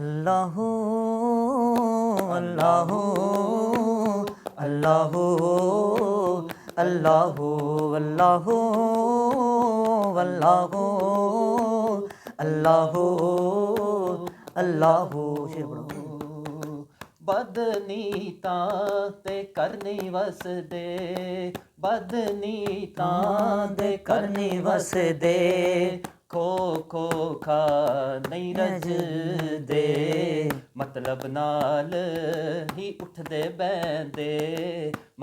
अल्लाह अल्लाह अल्लाह अल्लाह अल्लाह अल्लाह अल्लाह अल्लाह शेर पढ़ो बदनीतां ते करनी वसदे बदनीतां दे करनी वसदे खो खो खा नहीं रजदे मतलब नाल ही उठदे बहंदे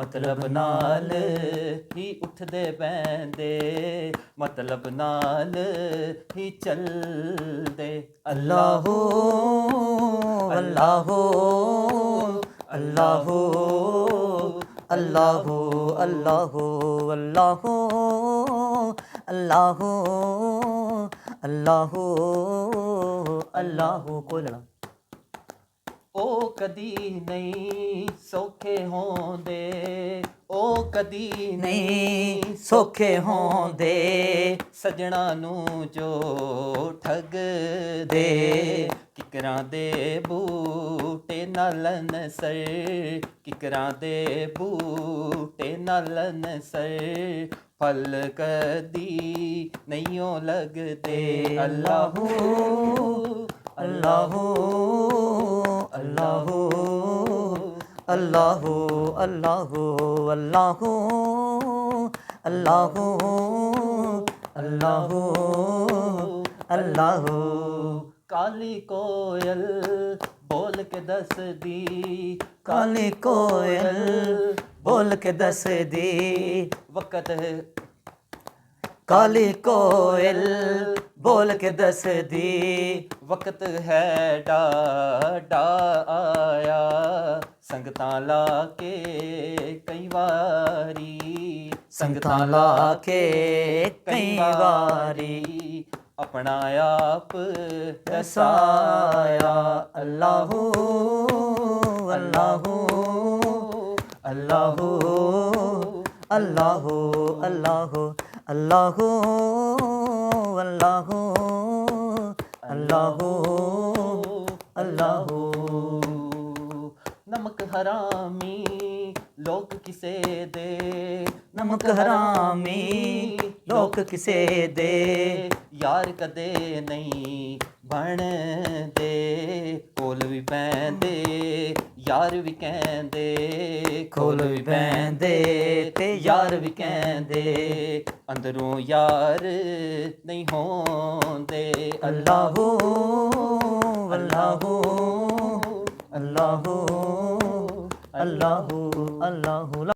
मतलब नाल ही उठदे बहंदे मतलब नाल ही चलदे अल्लाह अल्लाह अल्लाह अल्लाह अल्लाह अल्लाह अल्लाह अल्लाह अल्लाह कोई लड़ा ओ कदी नहीं सौखे होंदे ओ कदी नहीं सौखे होंदे सजना नू जो ठग दे किकरां दे बूटे नालन सर किकरां दे बूटे नालन सर फल कदी नहीं लगदे अल्लाह अल्लाह अल्लाह अल्लाह अल्लाह अल्लाह अल्लाह अल्लाह अल्लाह काली कोयल बोल के दस दी काली कोयल बोल के दस दी वक़्त है काली कोयल बोल के दस दी वक़्त है डा आया संगतां ला के कई वारी संगतां ला के कई वारी अपना आप दसाया अल्लाह अल्लाह अल्लाह अल्लाह अल्लाह अल्लाह अल्लाह अल्लाह अल्लाह नमक हरामी लोक किसे दे नमक हरामी लोक किसे दे यार कदे नहीं ਬਣਦੇ ਕੋਲ ਵੀ ਪੈਂਦੇ ਯਾਰ ਵੀ ਕਹਿੰਦੇ ਕੋਲ ਵੀ ਪੈਂਦੇ ਤੇ ਯਾਰ ਵੀ ਕਹਿੰਦੇ ਅੰਦਰੋਂ ਯਾਰ ਨਹੀਂ ਹੋਂਦੇ ਅੱਲਾਹ ਅੱਲਾਹ ਅੱਲਾਹ ਅੱਲਾਹ ਅੱਲਾਹ